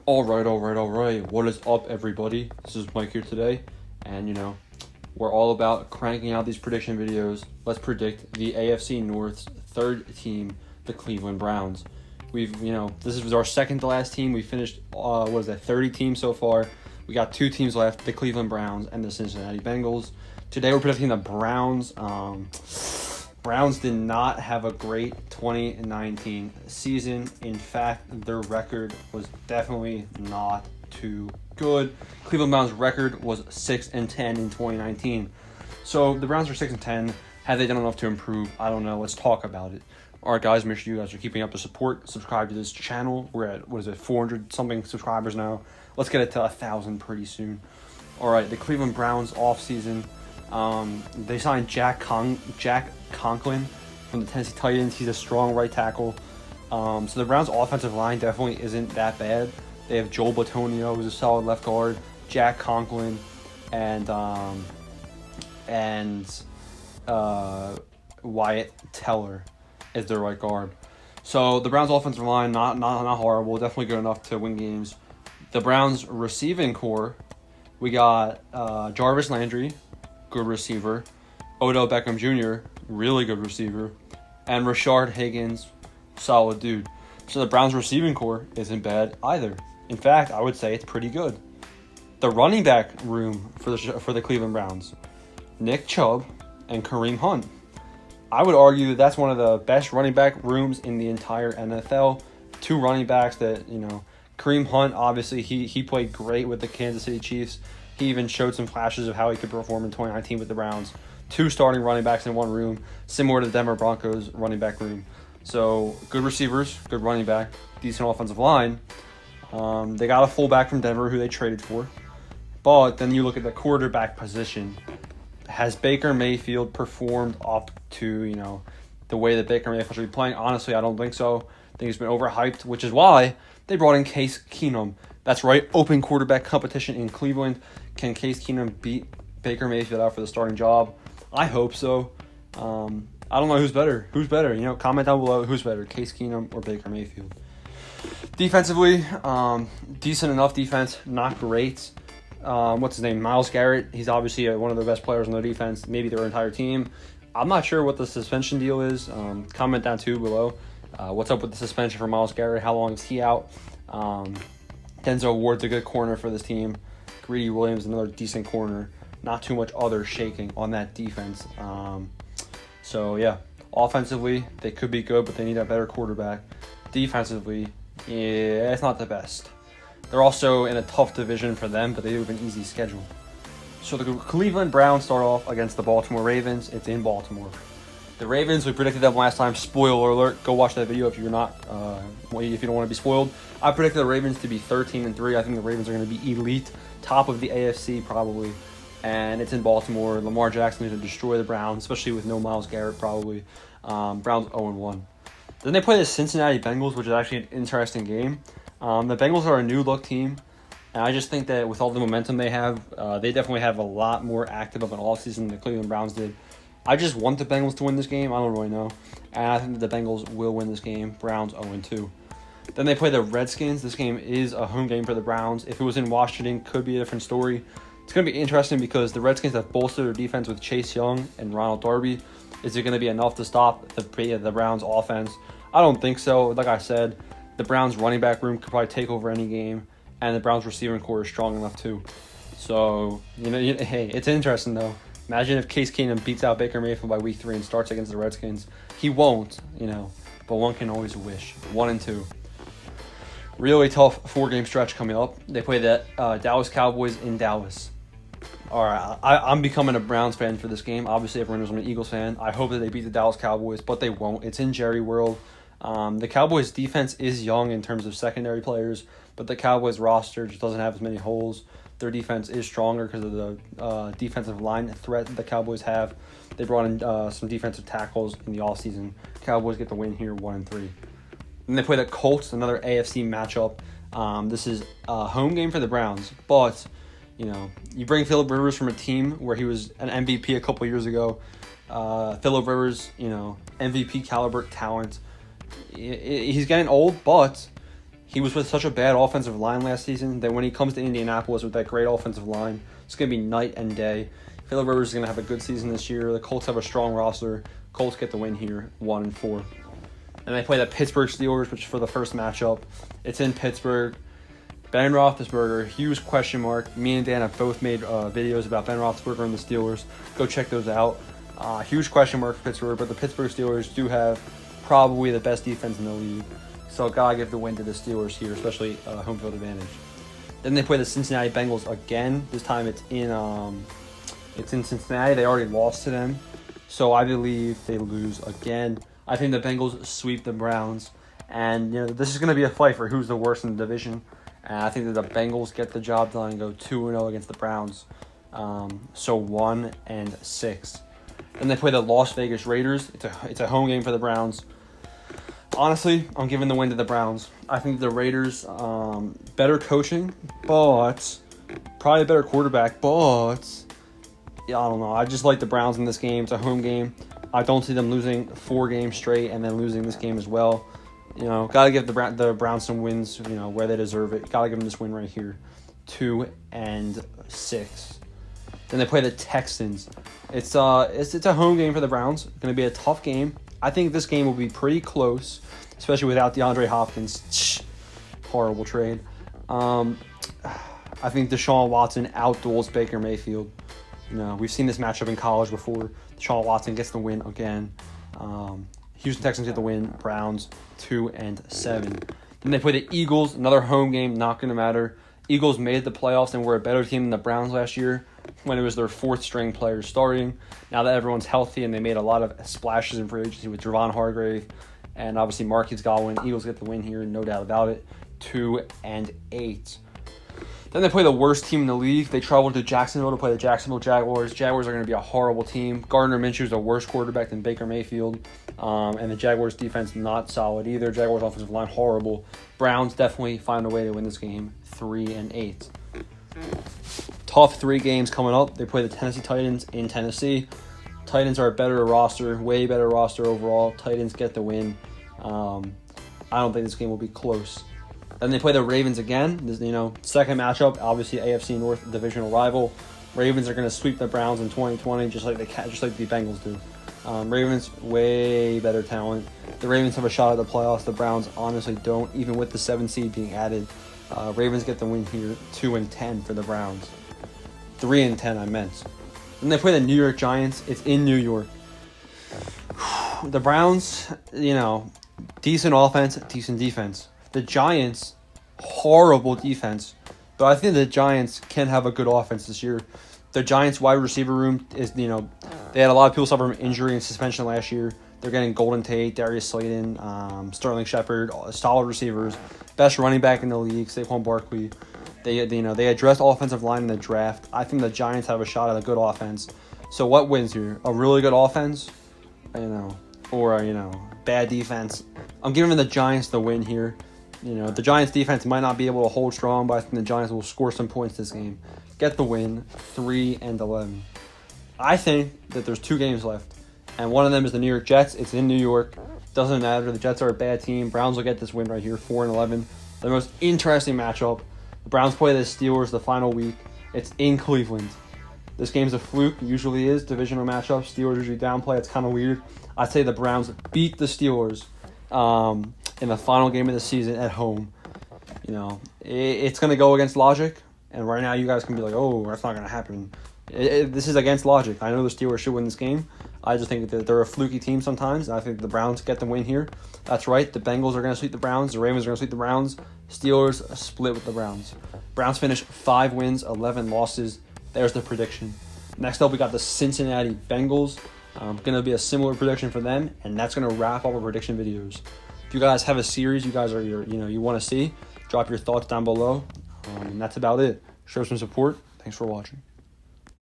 All right. What is up, everybody? This is Mike here today, and we're all about cranking out these prediction videos. Let's predict the AFC North's third team, the Cleveland Browns. This is our second to last team. We finished, 30 teams so far. We got two teams left, the Cleveland Browns and the Cincinnati Bengals. Today we're predicting the Browns. Browns did not have a great 2019 season. In fact, their record was definitely not too good. Cleveland Browns' record was 6-10 in 2019. So the Browns are 6-10. Have they done enough to improve? I don't know. Let's talk about it. All right, guys, make sure you guys are keeping up the support. Subscribe to this channel. We're at, 400-something subscribers now. Let's get it to 1,000 pretty soon. All right, the Cleveland Browns offseason. They signed Jack Conklin from the Tennessee Titans. He's a strong right tackle. So the Browns' offensive line definitely isn't that bad. They have Joel Bitonio, who's a solid left guard, Jack Conklin, and Wyatt Teller is their right guard. So the Browns' offensive line not horrible, definitely good enough to win games. The Browns' receiving core, we got Jarvis Landry, good receiver, Odell Beckham Jr., really good receiver, and Rashard Higgins, solid dude. So the Browns' receiving core isn't bad either. In fact, I would say it's pretty good. The running back room for the Cleveland Browns, Nick Chubb and Kareem Hunt. I would argue that's one of the best running back rooms in the entire NFL. Two running backs that, Kareem Hunt, obviously, he played great with the Kansas City Chiefs. He even showed some flashes of how he could perform in 2019 with the Browns. Two starting running backs in one room, similar to the Denver Broncos running back room. So, good receivers, good running back, decent offensive line. They got a fullback from Denver who they traded for. But then you look at the quarterback position. Has Baker Mayfield performed up to, the way that Baker Mayfield should be playing? Honestly, I don't think so. I think he's been overhyped, which is why they brought in Case Keenum. That's right, open quarterback competition in Cleveland. Can Case Keenum beat Baker Mayfield out for the starting job? I hope so. I don't know who's better. Comment down below who's better, Case Keenum or Baker Mayfield. Defensively, decent enough defense, not great. What's his name? Myles Garrett. He's obviously one of the best players on their defense, maybe their entire team. I'm not sure what the suspension deal is. Comment down below. What's up with the suspension for Myles Garrett? How long is he out? Denzel Ward's a good corner for this team. Greedy Williams, another decent corner. Not too much other shaking on that defense. Offensively, they could be good, but they need a better quarterback. Defensively, yeah, it's not the best. They're also in a tough division for them, but they have an easy schedule. So the Cleveland Browns start off against the Baltimore Ravens. It's in Baltimore. The Ravens, we predicted them last time. Spoiler alert. Go watch that video if you're not, if you don't want to be spoiled. I predicted the Ravens to be 13-3. I think the Ravens are going to be elite, top of the AFC probably. And it's in Baltimore. Lamar Jackson is going to destroy the Browns, especially with no Myles Garrett probably. Browns 0-1. Then they play the Cincinnati Bengals, which is actually an interesting game. The Bengals are a new look team. And I just think that with all the momentum they have, they definitely have a lot more active of an offseason than the Cleveland Browns did. I just want the Bengals to win this game. I don't really know. And I think that the Bengals will win this game. Browns 0-2. Then they play the Redskins. This game is a home game for the Browns. If it was in Washington, could be a different story. It's going to be interesting because the Redskins have bolstered their defense with Chase Young and Ronald Darby. Is it going to be enough to stop the Browns offense? I don't think so. Like I said, the Browns running back room could probably take over any game. And the Browns receiving core is strong enough too. So, hey, it's interesting though. Imagine if Case Keenum beats out Baker Mayfield by week 3 and starts against the Redskins. He won't, but one can always wish. 1-2. Really tough 4-game stretch coming up. They play the Dallas Cowboys in Dallas. All right, I'm becoming a Browns fan for this game. Obviously, everyone knows I'm an Eagles fan. I hope that they beat the Dallas Cowboys, but they won't. It's in Jerry World. The Cowboys' defense is young in terms of secondary players, but the Cowboys' roster just doesn't have as many holes. Their defense is stronger because of the defensive line threat that the Cowboys have. They brought in some defensive tackles in the offseason. Cowboys get the win here, 1-3. Then they play the Colts, another AFC matchup. This is a home game for the Browns, but you bring Phillip Rivers from a team where he was an MVP a couple years ago. Phillip Rivers, MVP caliber talent. He's getting old, but He was with such a bad offensive line last season that when he comes to Indianapolis with that great offensive line, it's going to be night and day. Phillip Rivers is going to have a good season this year. The Colts have a strong roster. Colts get the win here, 1-4. And they play the Pittsburgh Steelers, which is for the first matchup. It's in Pittsburgh. Ben Roethlisberger, huge question mark. Me and Dan have both made videos about Ben Roethlisberger and the Steelers. Go check those out. Huge question mark for Pittsburgh, but the Pittsburgh Steelers do have probably the best defense in the league. So gotta give the win to the Steelers here, especially home field advantage. Then they play the Cincinnati Bengals again. This time it's in Cincinnati. They already lost to them, so I believe they lose again. I think the Bengals sweep the Browns, and this is going to be a fight for who's the worst in the division. And I think that the Bengals get the job done and go 2-0 against the Browns. So 1-6. Then they play the Las Vegas Raiders. It's a home game for the Browns. Honestly, I'm giving the win to the Browns. I think the Raiders, better coaching, but probably a better quarterback, but yeah, I don't know. I just like the Browns in this game. It's a home game. I don't see them losing 4 games straight and then losing this game as well. Gotta give the Browns some wins, where they deserve it. Gotta give them this win right here, 2-6. Then they play the Texans. It's a home game for the Browns. It's gonna be a tough game. I think this game will be pretty close, especially without DeAndre Hopkins. Horrible trade. I think Deshaun Watson outduels Baker Mayfield. We've seen this matchup in college before. Deshaun Watson gets the win again. Houston Texans get the win. Browns 2-7. Then they play the Eagles. Another home game. Not going to matter. Eagles made the playoffs and were a better team than the Browns last year when it was their 4th-string players starting. Now that everyone's healthy and they made a lot of splashes in free agency with Javon Hargrave and obviously Marquise Godwin, Eagles get the win here, no doubt about it. 2-8. Then they play the worst team in the league. They travel to Jacksonville to play the Jacksonville Jaguars. Jaguars are going to be a horrible team. Gardner Minshew is a worse quarterback than Baker Mayfield. And the Jaguars defense not solid either. Jaguars offensive line horrible. Browns definitely find a way to win this game, 3-8. Tough 3 games coming up. They play the Tennessee Titans in Tennessee. Titans are a better roster, way better roster overall. Titans get the win. I don't think this game will be close. Then they play the Ravens again. Second matchup, obviously AFC North divisional rival. Ravens are going to sweep the Browns in 2020, just like the Bengals do. Ravens way better talent. The Ravens have a shot at the playoffs. The Browns honestly don't, even with the 7th seed being added. Ravens get the win here, 2-10 for the Browns. 3-10, I meant. Then they play the New York Giants. It's in New York. The Browns, decent offense, decent defense. The Giants, horrible defense. But I think the Giants can have a good offense this year. The Giants' wide receiver room is, they had a lot of people suffer from injury and suspension last year. They're getting Golden Tate, Darius Slayton, Sterling Shepard, solid receivers. Best running back in the league, Saquon Barkley. They addressed offensive line in the draft. I think the Giants have a shot at a good offense. So what wins here? A really good offense, or bad defense. I'm giving the Giants the win here. The Giants defense might not be able to hold strong, but I think the Giants will score some points this game. Get the win, 3-11. I think that there's 2 games left, and one of them is the New York Jets. It's in New York. Doesn't matter. The Jets are a bad team. Browns will get this win right here, 4-11. The most interesting matchup. The Browns play the Steelers the final week. It's in Cleveland. This game's a fluke. It usually is. Divisional matchup. Steelers usually downplay. It's kind of weird. I'd say the Browns beat the Steelers in the final game of the season at home. It's going to go against logic. And right now you guys can be like, oh, that's not going to happen. This is against logic. I know the Steelers should win this game. I just think that they're a fluky team sometimes. And I think the Browns get the win here. That's right. The Bengals are going to sweep the Browns. The Ravens are going to sweep the Browns. Steelers split with the Browns. Browns finish 5 wins, 11 losses. There's the prediction. Next up, we got the Cincinnati Bengals. Going to be a similar prediction for them, and that's going to wrap up our prediction videos. If you guys have a series you guys are you want to see, drop your thoughts down below. And that's about it. Show some support. Thanks for watching.